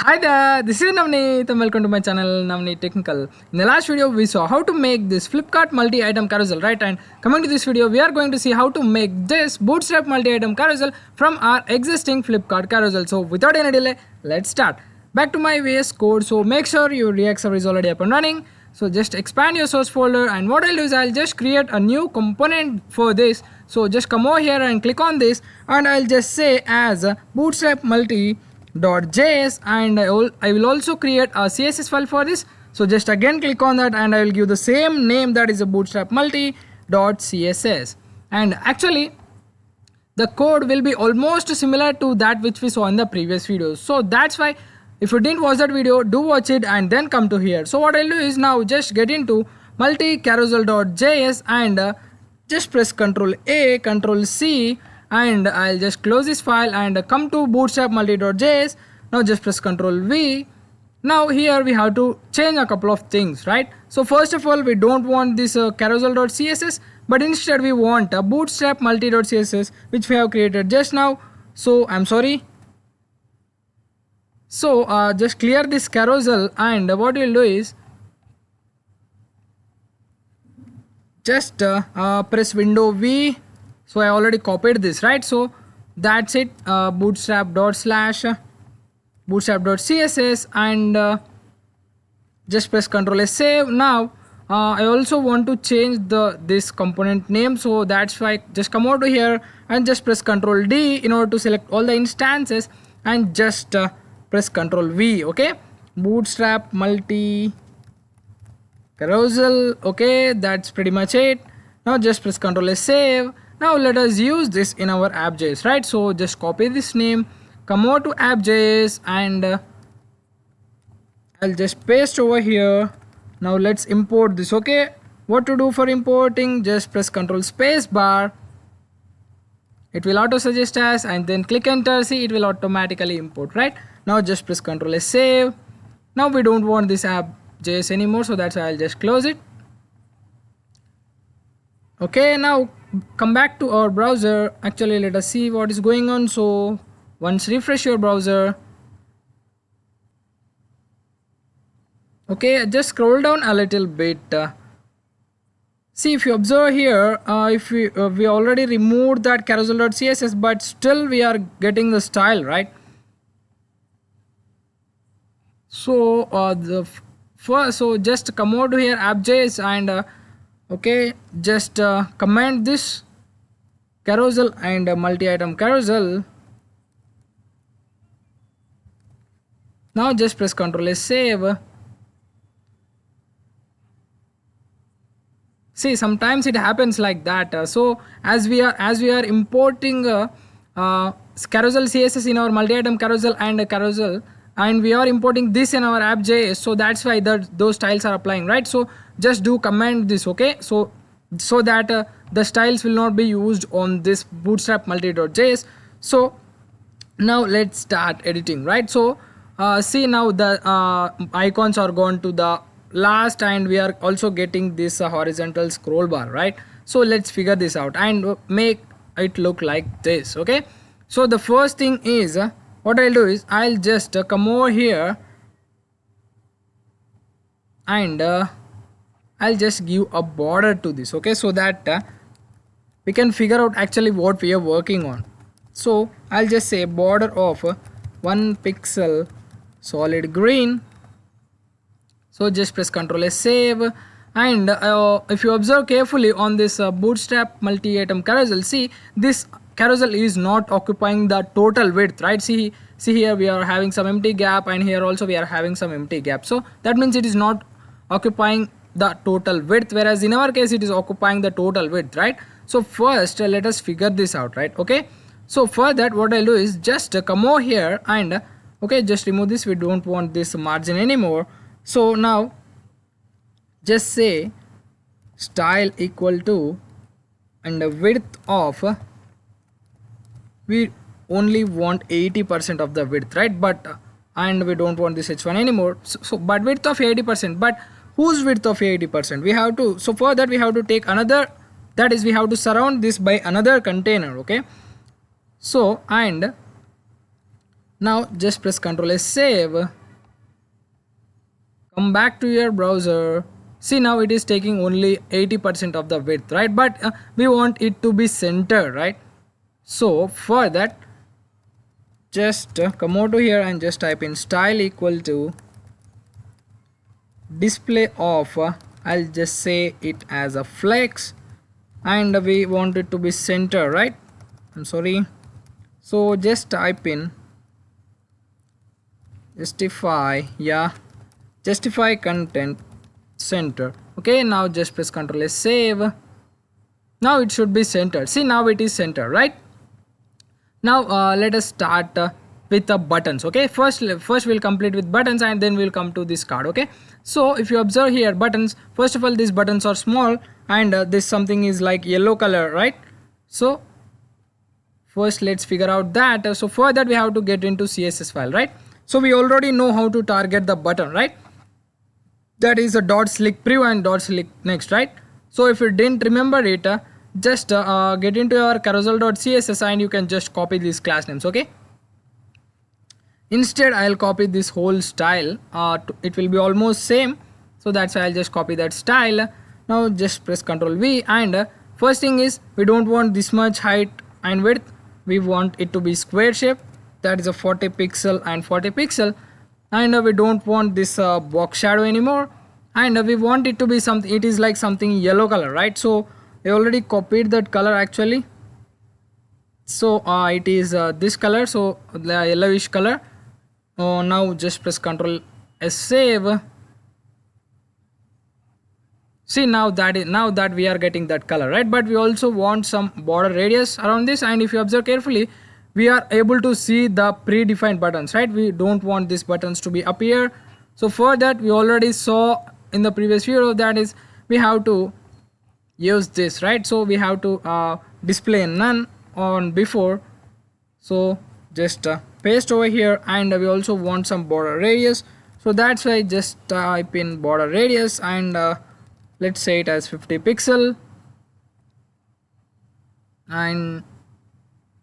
Hi there, this is Navneet and welcome to my channel Navneet Technical. In the last video we saw how to make this Flipkart multi-item carousel, right? And coming to this video we are going to see how to make this bootstrap multi-item carousel from our existing Flipkart carousel. So without any delay, let's start. Back to my VS Code, so make sure your React server is already up and running. So just expand your source folder, and what I'll do is I'll just create a new component for this. So just come over here and click on this, and I'll just say as bootstrap multi.js, and I will also create a css file for this. So just again click on that, and I will give the same name, that is a bootstrap multi.css. And actually the code will be almost similar to that which we saw in the previous videos. So that's why if you didn't watch that video, do watch it and then come to here. So what I'll do is now just get into multi-carousel.js and just press Ctrl A, Ctrl C, and I'll just close this file and come to bootstrap multi.js. Now just press Ctrl V. Now here we have to change a couple of things, right? So first of all, we don't want this carousel.css, but instead we want a bootstrap multi.css which we have created just now. So I'm sorry. So just clear this carousel, and what we'll do is just press window V. So I already copied this, right? So that's it, bootstrap.css, and just press Ctrl S, save. Now I also want to change this component name, so that's why just come over to here and just press Ctrl D in order to select all the instances, and just press Ctrl V. Okay, bootstrap multi carousel. Okay, that's pretty much it. Now just press Ctrl S, save. Now let us use this in our app.js, right? So just copy this name, come over to app.js, and I'll just paste over here. Now let's import this. Okay, what to do for importing? Just press Ctrl space bar. It will auto suggest as, and then click enter. See, it will automatically import, right? Now just press Ctrl S, save. Now we don't want this app.js anymore, so that's why I'll just close it. Okay, now come back to our browser. Actually, let us see what is going on. So once refresh your browser. Okay, just scroll down a little bit. See, if you observe here, if we already removed that carousel.css, but still we are getting the style, right? So so just come over to here app.js, and okay, just comment this carousel and multi-item carousel. Now just press Ctrl S, save. See, sometimes it happens like that. So as we are importing carousel CSS in our multi-item carousel and carousel, and we are importing this in our app.js, so that's why those styles are applying, right? So just do comment this, okay? So that the styles will not be used on this bootstrap multi.js. So now let's start editing, right? So see, now the icons are gone to the last, and we are also getting this horizontal scroll bar, right? So let's figure this out and make it look like this. Okay, so the first thing is what I'll do is I'll just come over here, and I'll just give a border to this, okay, so that we can figure out actually what we are working on. So I'll just say border of 1 pixel solid green. So just press Ctrl S, save, and if you observe carefully on this bootstrap multi-item carousel, see, this carousel is not occupying the total width, right? See here we are having some empty gap, and here also we are having some empty gap. So that means it is not occupying the total width, whereas in our case it is occupying the total width, right? So first let us figure this out, right? Okay, so for that what I'll do is just come over here, and okay, just remove this. We don't want this margin anymore. So now just say style equal to, and the width of, we only want 80% of the width, right? But and we don't want this h1 anymore. So but width of 80%, but whose width of 80%? We have to, so for that we have to take another, that is we have to surround this by another container. Okay, so and Now just press Ctrl S, save, come back to your browser. See, now it is taking only 80% of the width, right? But we want it to be centered, right? So for that, just come over to here and just type in style equal to display of I'll just say it as a flex, and we want it to be center, right? I'm sorry. So just type in justify, yeah, justify content center. Okay, now just press Ctrl S, save. Now it should be centered. See, now it is centered, right? Now let us start with the buttons. Okay, first we'll complete with buttons and then we'll come to this card. Okay, so if you observe here, buttons, first of all these buttons are small, and this something is like yellow color, right? So first let's figure out that. So for that we have to get into CSS file, right? So we already know how to target the button, right? That is a dot slick preview and dot slick next, right? So if you didn't remember it, just get into your carousel.css and you can just copy these class names. Okay, instead I'll copy this whole style. It will be almost same, so that's why I'll just copy that style. Now just press Ctrl V, and first thing is we don't want this much height and width. We want it to be square shape, that is a 40 pixel and 40 pixel, and we don't want this box shadow anymore, and we want it to be something, it is like something yellow color, right? So I already copied that color actually. So it is this color, so the yellowish color. Now just press Ctrl S, save. See, now that we are getting that color, right? But we also want some border radius around this, and if you observe carefully, we are able to see the predefined buttons, right? We don't want these buttons to be up here. So for that we already saw in the previous video, that is we have to use this, right? So we have to display none on before. So just paste over here, and we also want some border radius, so that's why just type in border radius, and let's say it as 50 pixel. And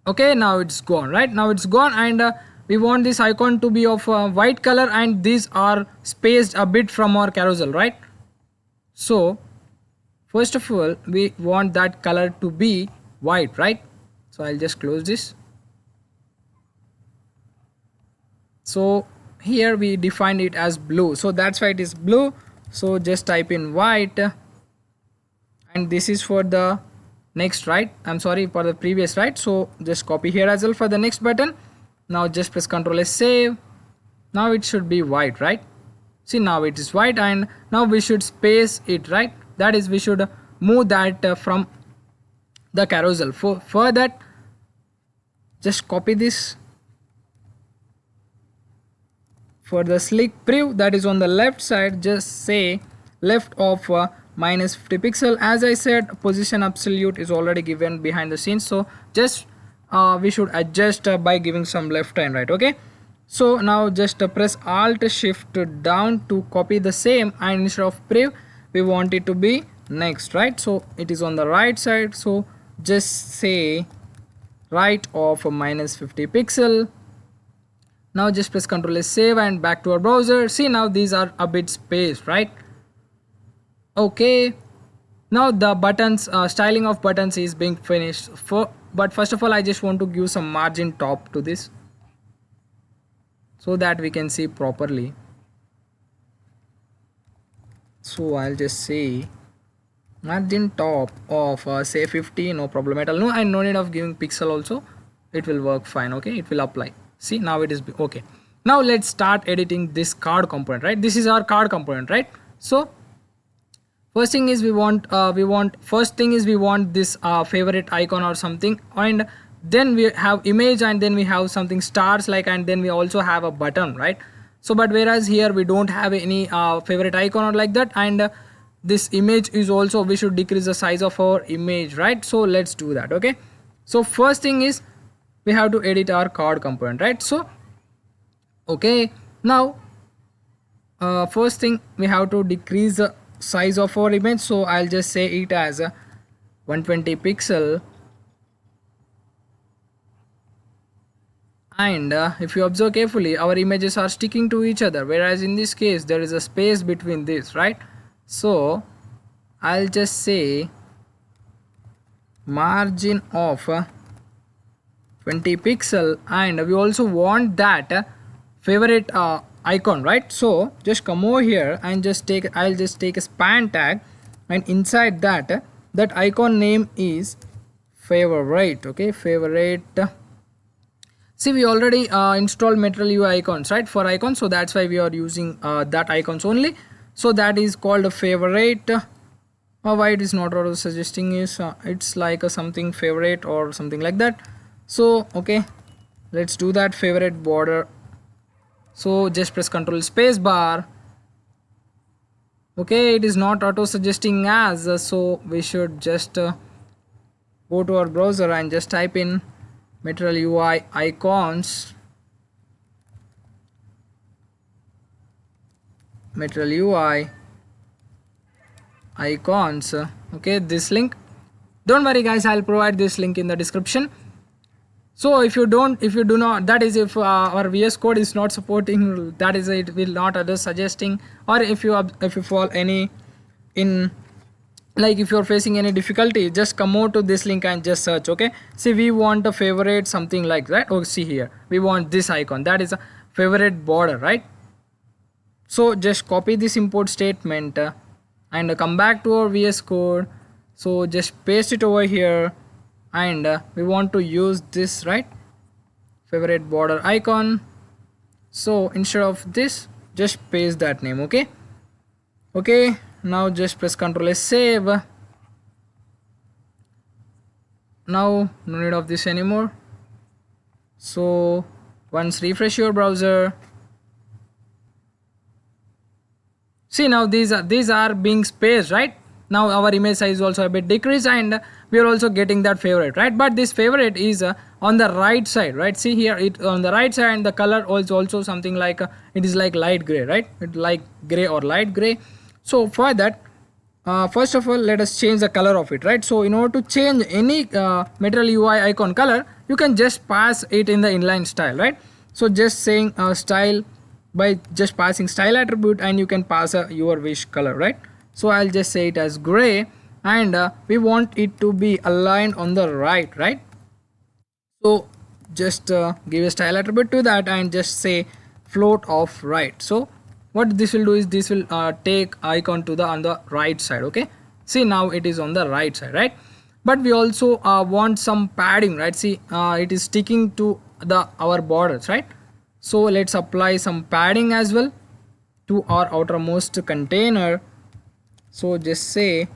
okay, now it's gone, right? Now it's gone, and we want this icon to be of white color, and these are spaced a bit from our carousel, right? So first of all we want that color to be white, right? So I'll just close this. So here we defined it as blue, so that's why it is blue. So just type in white, and this is for the next, right? I'm sorry, for the previous, right? So just copy here as well for the next button. Now just press Ctrl S, save. Now it should be white, right? See, now it is white, and now we should space it, right? That is, we should move that from the carousel. For that, just copy this. For the slick preview, that is on the left side, just say left of minus 50 pixel. As I said, position absolute is already given behind the scenes, so just we should adjust by giving some left and right. Okay, so now just press alt shift down to copy the same, and instead of preview we want it to be next, right? So it is on the right side, so just say right of minus 50 pixel. Now just press Ctrl S, save, and back to our browser. See, now these are a bit spaced, right? Okay, now the buttons, styling of buttons is being finished. But first of all I just want to give some margin top to this, so that we can see properly. So I'll just say margin top of say 50, no problem at all. No, and no need of giving pixel also, it will work fine. Okay, it will apply. See, now it is okay. Now let's start editing this card component, right? This is our card component, right? So first thing is we want this favorite icon or something, and then we have image, and then we have something stars like, and then we also have a button, right? So but whereas here we don't have any favorite icon or like that, and this image is also, we should decrease the size of our image, right? So let's do that. Okay, so first thing is we have to edit our card component, right? So okay, now first thing we have to decrease the size of our image, so I'll just say it as 120 pixel, And if you observe carefully, our images are sticking to each other, whereas in this case there is a space between this, right? So I'll just say margin of 20 pixel, and we also want that favorite icon, right? So just come over here and I'll just take a span tag, and inside that that icon name is favorite. Okay, favorite. See, we already installed Material UI icons, right, for icons, so that's why we are using that icons only. So that is called a favorite. Why it is not auto suggesting is it's like a something favorite or something like that. So okay, let's do that favorite border. So just press Ctrl space bar. Okay, it is not auto suggesting as so we should just go to our browser and just type in Material UI icons, Material UI icons. Okay, this link, don't worry guys, I'll provide this link in the description. So if you do not, that is if our VS Code is not supporting, that is it will not auto suggesting, or if you fall any in, like if you're facing any difficulty, just come over to this link and just search. Okay, see, we want a favorite something like that. Oh, see here, we want this icon, that is a favorite border, right? So just copy this import statement and come back to our VS Code. So just paste it over here, and we want to use this, right, favorite border icon. So instead of this, just paste that name. Okay, okay, now just press Ctrl S, save. Now no need of this anymore. So once refresh your browser, see, now these are being spaced, right? Now our image size is also a bit decreased, and we are also getting that favorite, right? But this favorite is on the right side, right? See here, it on the right side, and the color also something like it is like light gray, right? It like gray or light gray. So for that, first of all, let us change the color of it, right? So in order to change any Material UI icon color, you can just pass it in the inline style, right? So just saying style, by just passing style attribute, and you can pass your wish color, right? So I'll just say it as gray, and we want it to be aligned on the right, right? So just give a style attribute to that and just say float of right. So what this will do is this will take icon to the on the right side. Okay, see, now it is on the right side, right? But we also want some padding, right? See, it is sticking to the our borders, right? So let's apply some padding as well to our outermost container. So just say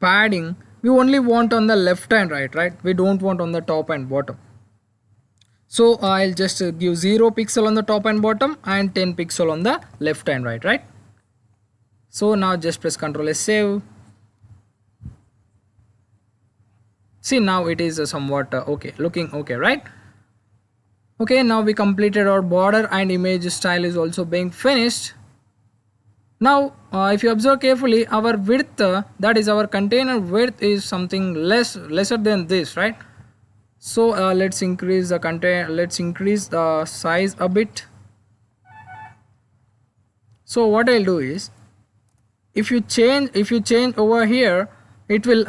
padding, we only want on the left and right, right? We don't want on the top and bottom. So I'll just give 0 pixel on the top and bottom and 10 pixel on the left and right, right? So now just press Ctrl S, save. See, now it is somewhat okay, looking okay, right? Okay, now we completed our border, and image style is also being finished. Now if you observe carefully, our width, that is our container width, is something lesser than this, right? So let's increase the container, let's increase the size a bit. So what I'll do is, if you change over here, it will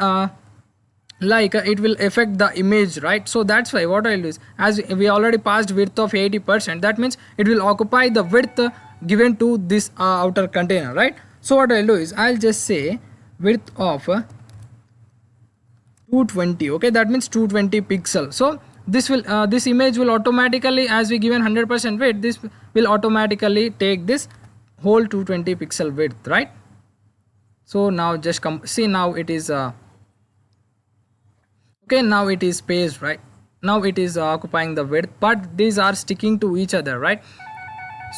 it will affect the image, right? So that's why what I'll do is, as we already passed width of 80%, that means it will occupy the width given to this outer container, right? So what I'll do is, I'll just say width of 220. Okay, that means 220 pixel. So this will this image will automatically, as we given 100% width, this will automatically take this whole 220 pixel width, right? So now just come, see, now it is okay, now it is spaced, right? Now it is occupying the width, but these are sticking to each other, right?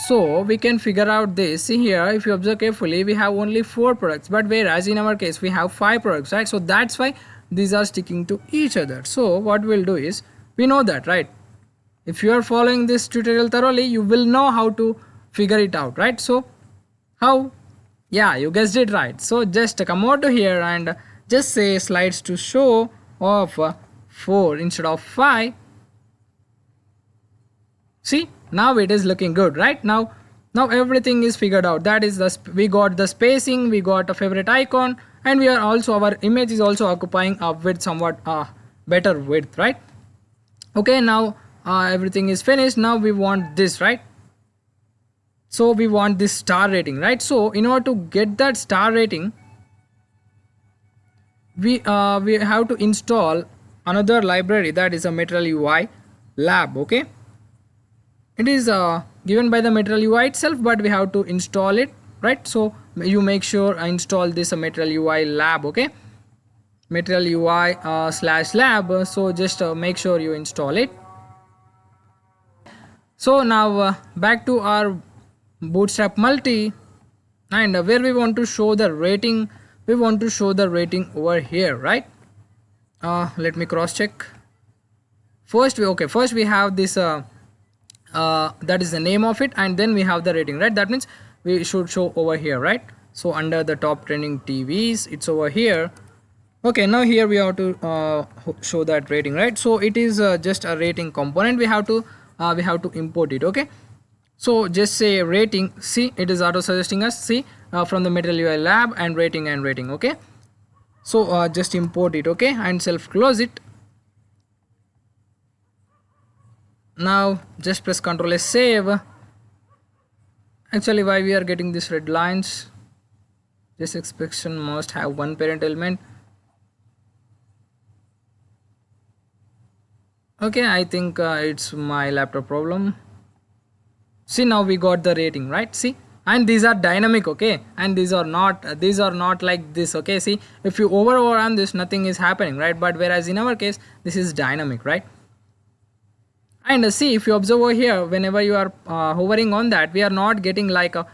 So we can figure out this. See here, if you observe carefully, we have only 4 products, but whereas in our case we have 5 products, right? So that's why these are sticking to each other. So what we'll do is, we know that, right? If you are following this tutorial thoroughly, you will know how to figure it out, right? So how? Yeah, you guessed it right. So just come over to here and just say slides to show of 4 instead of 5. See, now it is looking good, right? Now everything is figured out. That is we got the spacing, we got a favorite icon, and we are also, our image is also occupying a width, somewhat better width, right? Okay, now everything is finished. Now we want this, right? So we want this star rating, right? So in order to get that star rating, we have to install another library, that is a material UI lab. Okay, it is given by the material UI itself, but we have to install it, right? So you make sure I install this material UI lab. Okay, material UI slash lab. So just make sure you install it. So now back to our bootstrap multi, and where we want to show the rating, we want to show the rating over here, right? Let me cross check. First we have this that is the name of it, and then we have the rating, right? That means we should show over here, right? So under the top trending TVs, it's over here. Okay, now here we have to show that rating, right? So it is just a rating component. We have to import it. Okay, so just say rating. See, it is auto suggesting us, see, from the material UI lab, and rating. Okay, so just import it. Okay, and self close it. Now just press Ctrl S, save. Actually, why we are getting these red lines? This expression must have one parent element. Okay, I think it's my laptop problem. See, now we got the rating, right? See, and these are dynamic. Okay, and these are not like this. Okay, see, if you over on this, nothing is happening, right? But whereas in our case, this is dynamic, right? And see, if you observe over here, whenever you are hovering on that, we are not getting like a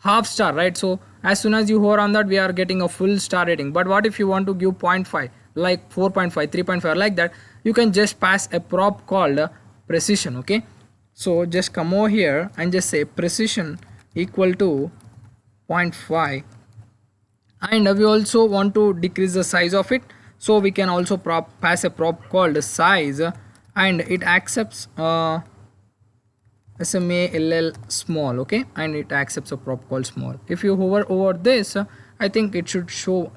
half star, right? So as soon as you hover on that, we are getting a full star rating. But what if you want to give 0.5, like 4.5, 3.5, like that? You can just pass a prop called precision. Okay, so just come over here and just say precision equal to 0.5, and we also want to decrease the size of it, so we can also pass a prop called size, and it accepts SMALL small. Okay, and it accepts a prop called small. If you hover over this, I think it should show.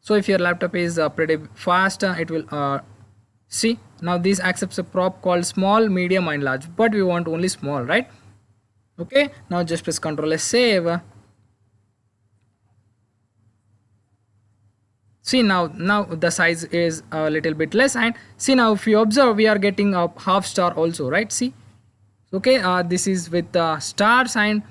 So if your laptop is pretty fast, it will see, now this accepts a prop called small, medium, and large, but we want only small, right? Okay, now just press Ctrl S, save. See, now the size is a little bit less, and see, now if you observe, we are getting a half star also, right? See, okay, this is with the stars, and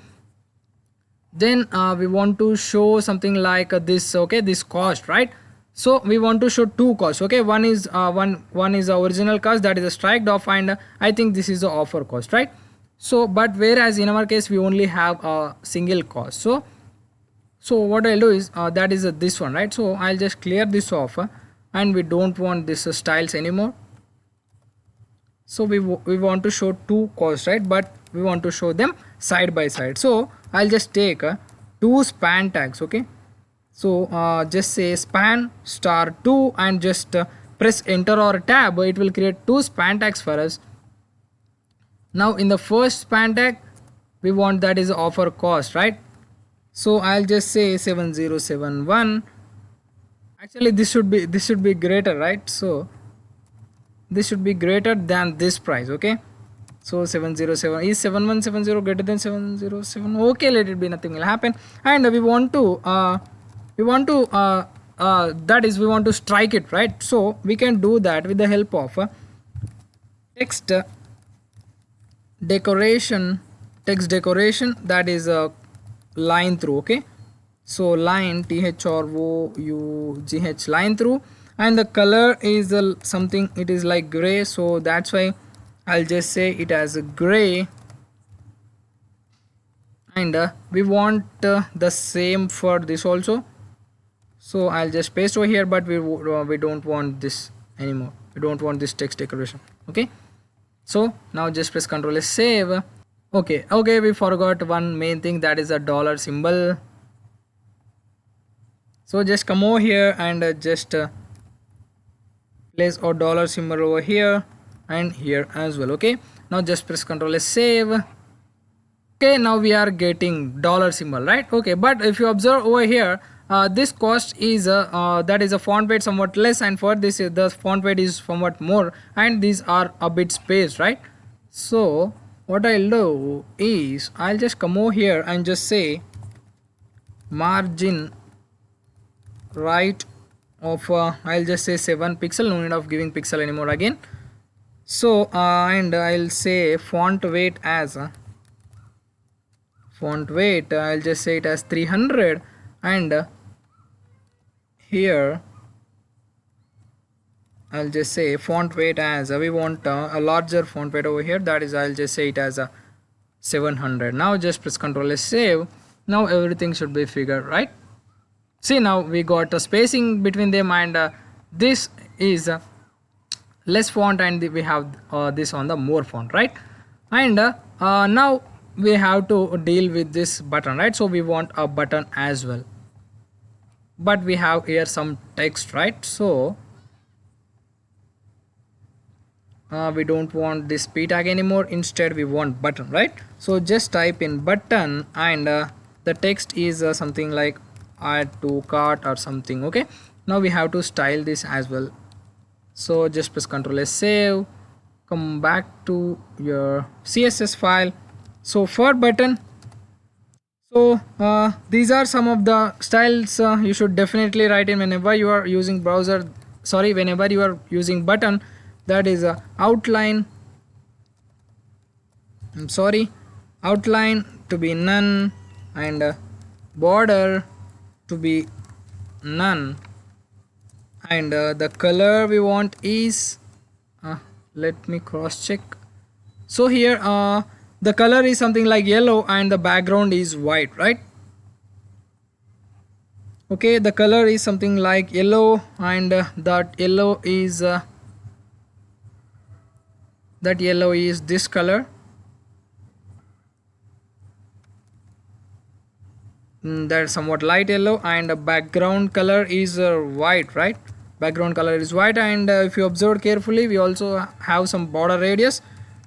then we want to show something like this. Okay, this cost, right? So we want to show two costs. Okay, one is one is the original cost, that is a striked off, and I think this is the offer cost, right? So but whereas in our case we only have a single cost, so what I'll do is that is this one, right? So I'll just clear this off, and we don't want this styles anymore. So we want to show two costs, right? But we want to show them side by side. So I'll just take two span tags. Okay, so just say span star 2, and just press enter or tab. It will create two span tags for us. Now in the first span tag, we want that is offer cost, right? So I'll just say 7071. Actually this should be greater, right? So this should be greater than this price. Okay, so 707 is 7170 greater than 707. Okay, let it be, nothing will happen. And we want to that is, we want to strike it, right? So we can do that with the help of text decoration, that is a line through. Okay, so line THROUGH, line through, and the color is something, it is like gray, so that's why I'll just say it as a gray. And we want the same for this also, so I'll just paste over here, but we don't want this anymore, we don't want this text decoration. Okay, so now just press Ctrl S, save. Okay, we forgot one main thing, that is a dollar symbol. So just come over here and just place a dollar symbol over here and here as well. Okay, Now just press Ctrl S, save. Okay, now we are getting dollar symbol, right? Okay, but if you observe over here, this cost is that is a font weight somewhat less, and for this the font weight is somewhat more, and these are a bit spaced, right? So what I'll do is I'll just come over here and just say margin right of I'll just say 7 pixel, no need of giving pixel anymore again. So and I'll say font weight as I'll just say it as 300, and here I'll just say font weight as we want a larger font weight over here, that is I'll just say it as 700. Now just press Ctrl S, save. Now everything should be figured, right? See, now we got a spacing between them, and this is less font, and we have this on the more font, right? And now we have to deal with this button, right? So we want a button as well, but we have here some text, right? So we don't want this p tag anymore, instead we want button, right? So just type in button, and the text is something like add to cart or something. Okay, now we have to style this as well. So just press Ctrl S, save, come back to your CSS file. So for button, so these are some of the styles you should definitely write in whenever you are using whenever you are using button. That is outline to be none, and border to be none, and the color we want is let me cross check. So here the color is something like yellow, and the background is white, right? Okay, the color is something like yellow, and that yellow is this color. That's somewhat light yellow, and the background color is white, right? Background color is white, and if you observe carefully, we also have some border radius.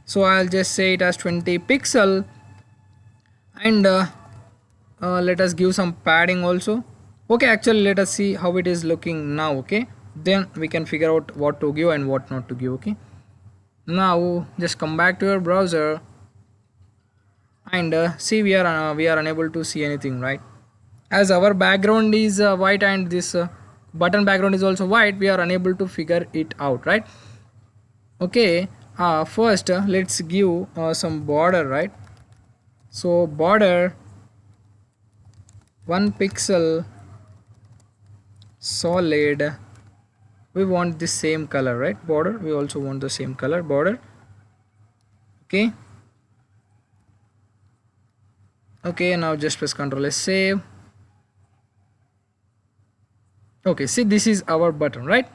So I'll just say it as 20 pixel, and let us give some padding also. Okay, actually let us see how it is looking now. Okay, then we can figure out what to give and what not to give. Okay, now just come back to your browser, and see, we are unable to see anything, right? As our background is white, and this button background is also white, we are unable to figure it out, right? Okay, first let's give some border, right? So border 1 pixel solid, we want the same color, right? Border, we also want the same color border. Okay, now just press Ctrl S, save. Okay, see, this is our button, right?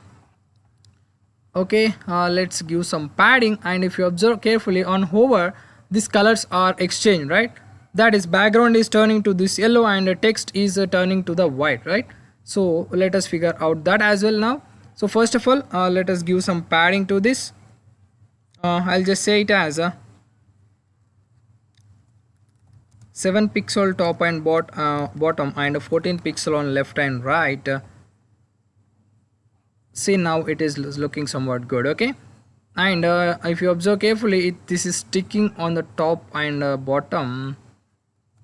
Okay, let's give some padding, and if you observe carefully on hover, these colors are exchanged, right? That is, background is turning to this yellow, and the text is turning to the white, right? So let us figure out that as well now. So first of all, let us give some padding to this. I'll just say it as 7 pixel top and bottom, and 14 pixel on left and right. See, now it is looking somewhat good. Okay, and if you observe carefully, this is sticking on the top and bottom.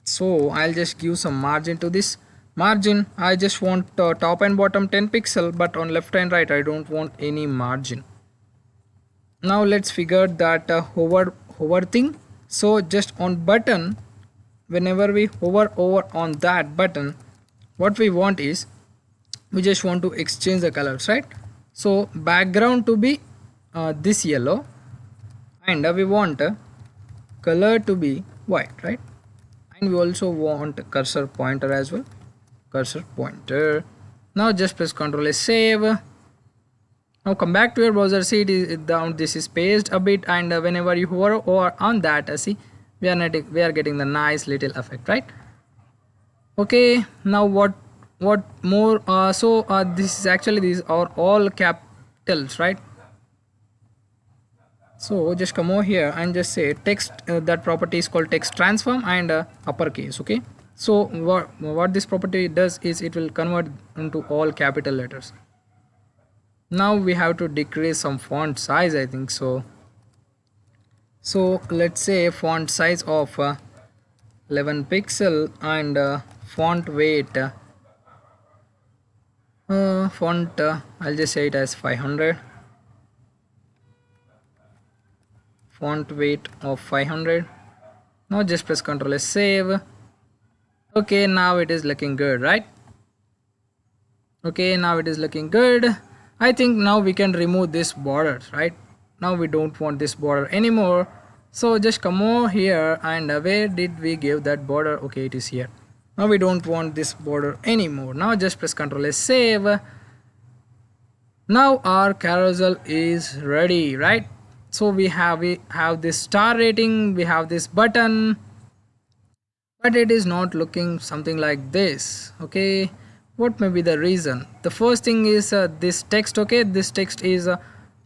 So I'll just give some margin to this. Margin, I just want top and bottom 10 pixel, but on left and right I don't want any margin. Now let's figure that hover thing. So just on button, whenever we hover over on that button, what we want is, we just want to exchange the colors, right? So background to be this yellow, and we want color to be white, right? And we also want cursor pointer as well, cursor pointer. Now just press Ctrl S, save. Now come back to your browser, see it is down, this is spaced a bit, and whenever you hover over on that, see, we are getting the nice little effect, right? Okay, now what more? This is actually, these are all capitals, right? So just come over here and just say text, that property is called text transform and uppercase. Okay, so what this property does is it will convert into all capital letters. Now we have to decrease some font size, I think so. So let's say font size of 11 pixel and font weight, font I'll just say it as 500, font weight of 500. Now just press Ctrl S, save. Okay, now it is looking good, right? Okay, now it is looking good. I think now we can remove this border, right? Now we don't want this border anymore. So just come over here and where did we give that border? Okay, it is here. Now we don't want this border anymore. Now just press Ctrl S, save. Now our carousel is ready, right? So we have this star rating, we have this button, but it is not looking something like this. Okay, what may be the reason? The first thing is this text. Okay, this text is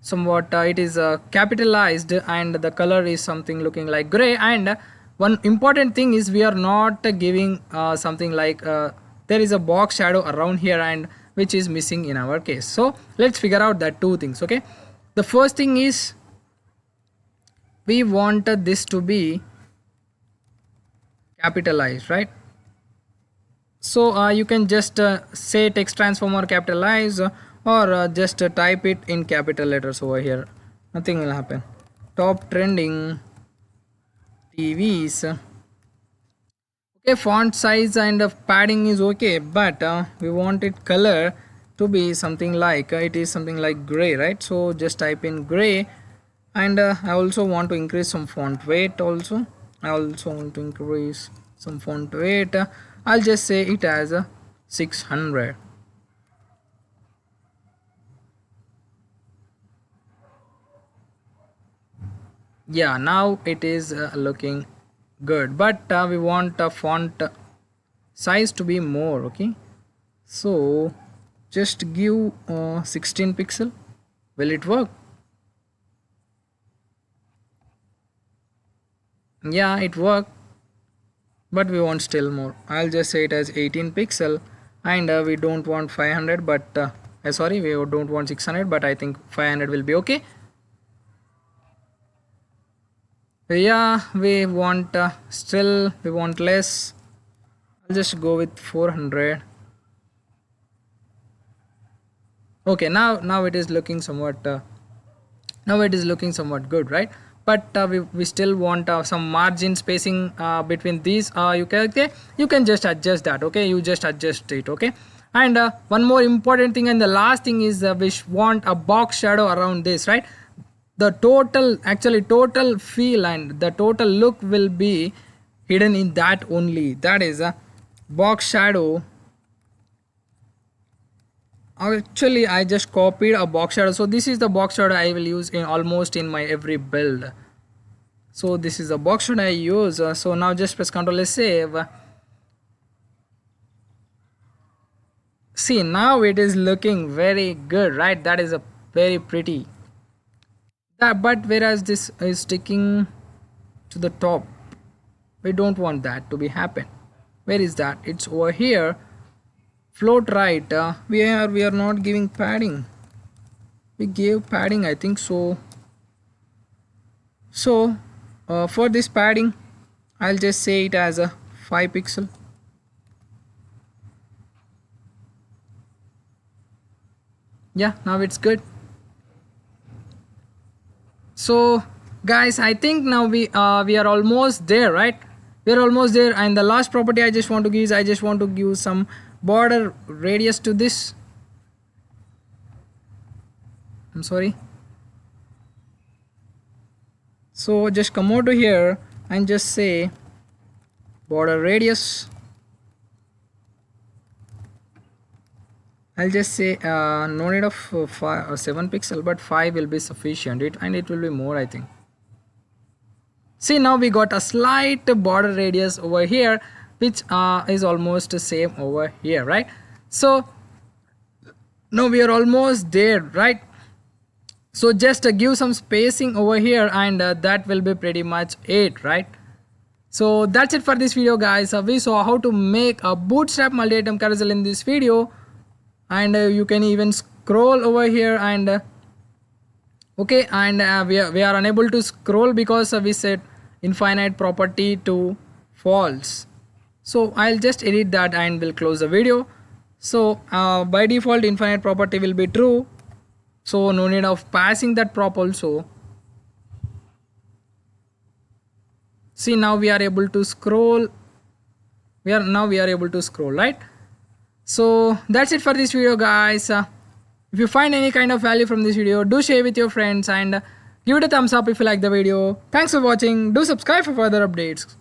somewhat it is capitalized and the color is something looking like gray, and one important thing is we are not giving something like there is a box shadow around here and which is missing in our case. So let's figure out that two things. Okay, the first thing is we want this to be capitalized, right? So you can just say text transform or capitalize, or just type it in capital letters over here. Nothing will happen. Top trending TVs. Okay, font size and padding is okay, but we want it color to be something like it is something like gray, right? So just type in gray, and I also want to increase some font weight also. I also want to increase some font weight. I'll just say it as 600. Yeah, now it is looking good, but we want a font size to be more. Okay, so just give 16 pixel. Will it work? Yeah, it worked, but we want still more. I'll just say it as 18 pixel, and we don't want 500, but sorry, we don't want 600, but I think 500 will be okay. Yeah, we want still we want less. I'll just go with 400. Okay, now it is looking somewhat good, right? But we still want some margin spacing between these. You can just adjust that. Okay, you just adjust it. Okay, and one more important thing and the last thing is we want a box shadow around this, right? The total feel and the total look will be hidden in that only. That is a box shadow. Actually, I just copied a box shadow, so this is the box shadow I will use in almost in my every build. So this is the box shadow I use. So now just press Ctrl S, save. See, now it is looking very good, right? That is a very pretty. But whereas this is sticking to the top, we don't want that to be happen. Where is that? It's over here. Float right. We are not giving padding. We gave padding, I think so. So for this padding, I'll just say it as a 5 pixel. Yeah, now it's good. So guys, I think now we are almost there, right? We are almost there, and the last property I just want to give is I just want to give some border radius to this. I'm sorry. So just come over to here and just say border radius. I'll just say no need of 7 pixel, but 5 will be sufficient. And it will be more, I think. See, now we got a slight border radius over here, which is almost the same over here, right? So now we are almost there, right? So just give some spacing over here, and that will be pretty much it, right? So that's it for this video, guys. We saw how to make a bootstrap multi-item carousel in this video, and you can even scroll over here, and okay, and we are unable to scroll because we set infinite property to false. So I'll just edit that and we'll close the video. So by default infinite property will be true, so no need of passing that prop also. See, now we are able to scroll. We are able to scroll, right? So that's it for this video, guys. If you find any kind of value from this video, do share with your friends, and give it a thumbs up if you like the video. Thanks for watching. Do subscribe for further updates.